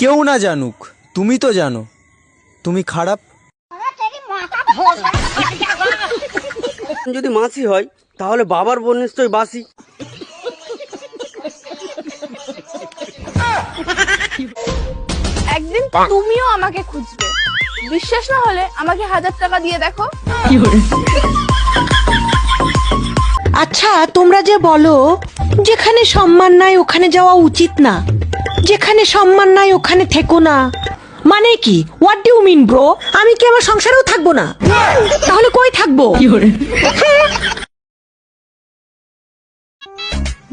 কেউ না জানুক, তুমি তো জানো তুমি খারাপ। যদি মাসি হয় তাহলে বাবার বোন নিশ্চয়ই বাসি। একদিন তুমিও আমাকে খুঁজবে, বিশ্বাস না হলে আমাকে 1000 টাকা দিয়ে দেখো। আচ্ছা, তোমরা যে বলো যেখানে সম্মান নাই ওখানে যাওয়া উচিত না, যেখানে সম্মান নাই ওখানে থেকো না, মানে কি? What do you mean bro? আমি কি আমার সংসারেও থাকবো না? তাহলে কই থাকবো?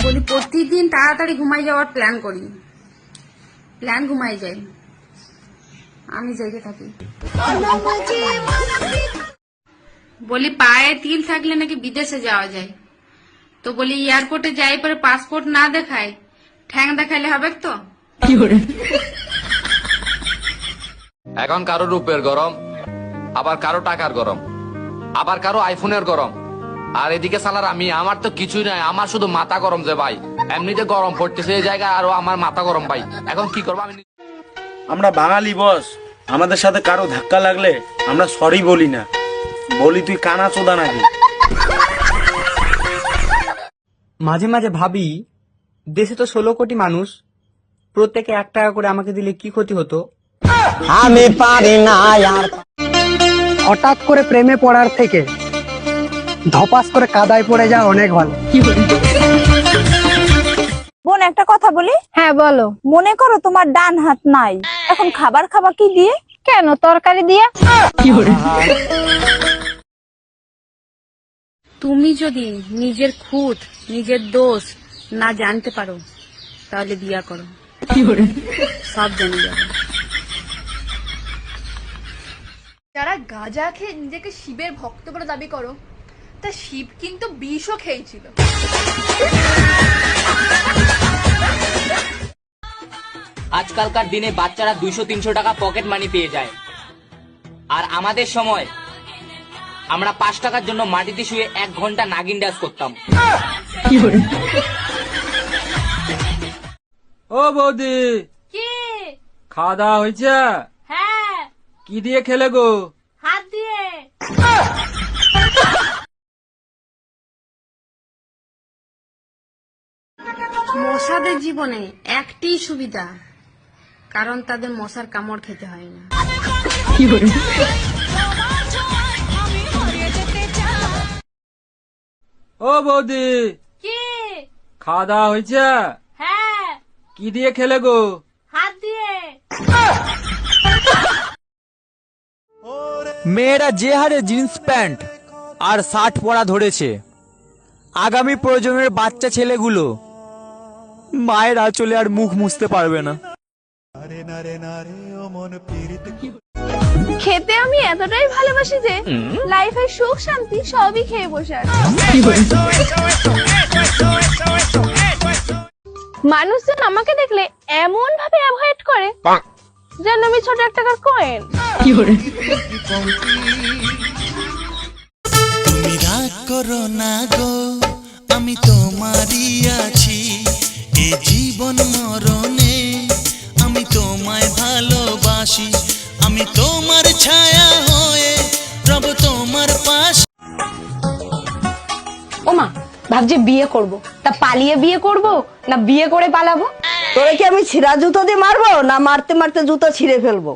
বলি প্রতিদিন তাড়াতাড়ি ঘুমাই যাওয়ার প্ল্যান ঘুমাই যায়, আমি জেগে থাকি। বলি পায়ে তিল থাকলে নাকি বিদেশে যাওয়া যায়, তো বলি এয়ারপোর্টে যাই পরে পাসপোর্ট না দেখায় ঠ্যাং দেখাইলে হবে তো? এখন কারো রূপের গরম, আবার কারো টাকার গরম, আবার কারো আইফোনের গরম, আর এদিকে সালার আমি, আমার তো কিছুই নাই, আমার শুধু মাথা গরম যে ভাই, এমনিতে গরম পড়তেছে এই জায়গায়, আরো আমার মাথা গরম ভাই। এখন কি করবো আমি? আমরা বাঙালি বস, আমাদের সাথে কারো ধাক্কা লাগলে আমরা সরি বলি না, বলি তুই কানা চোদা নাকি। মাঝে মাঝে ভাবি, দেশে তো 16 কোটি মানুষ, প্রত্যেকে 1 টাকা করে আমাকে দিলে কি ক্ষতি হতো। আমি পারি না আর। হঠাৎ করে প্রেমে পড়ার থেকে ধপাস করে কাদায় পড়ে যাওয়া অনেক ভালো। বোন একটা কথা বলি। হ্যাঁ বলো। মনে করো তোমার ডান হাত নাই, এখন খাবার খাবা কি দিয়ে? কেন, তরকারি দিয়ে। তুমি যদি নিজের খুঁত নিজের দোষ না জানতে পারো তাহলে বিয়া করো, সব জেনে যাবে। যারা গাঁজা খেয়ে নিজেকে শিবের ভক্ত বলে দাবি করো, তা শিব কিন্তু বিষও খেয়েছিল। আজকালকার দিনে বাচ্চারা 200-300 টাকা পকেট মানি পেয়ে যায়, আর আমাদের সময় আমরা 5 টাকার জন্য মাটিতে শুয়ে 1 ঘন্টা নাগিন ডান্স করতাম। ও বৌদি, কি? খাওয়া দাওয়া হয়েছে? হ্যাঁ। কি দিয়ে খেলে গো? হাত দিয়ে। মশাদের জীবনে একটি সুবিধা, কারণ তাদের মশার কামড় খেতে হয় না। ও বৌদি, কি? খাওয়া দাওয়া হয়েছে? হ্যাঁ। কি দিয়ে খেলে গো? হাত দিয়ে। মেয়েরা যে হারে জিন্স প্যান্ট আর শার্ট পরা ধরেছে, আগামী প্রজন্মের বাচ্চা ছেলেগুলো মায়ের আঁচলে আর মুখ মুছতে পারবে না। খেতে আমি এতটাই ভালোবাসি যে লাইফের সুখ শান্তি সবই খেয়ে বসে আছি। মানুষজন আমাকে দেখলে এমন ভাবে অ্যাভয়েড করে যেন আমি ছোট 1 টাকার কয়েন। তুমি রাগ করো না গো, আমি তোমারই আছি, এ জীবন মরণে আমি তোমায় ভালোবাসি, আমি তোমার ছায়া হয়ে রব তোমার পাশ। ওমা, ভাবছি বিয়ে করব, তা পালিয়ে বিয়ে করব না বিয়ে করে পালাবো? তোরে কি আমি ছিঁড়া জুতো দিয়ে মারবো, না মারতে মারতে জুতো ছিঁড়ে ফেলবো?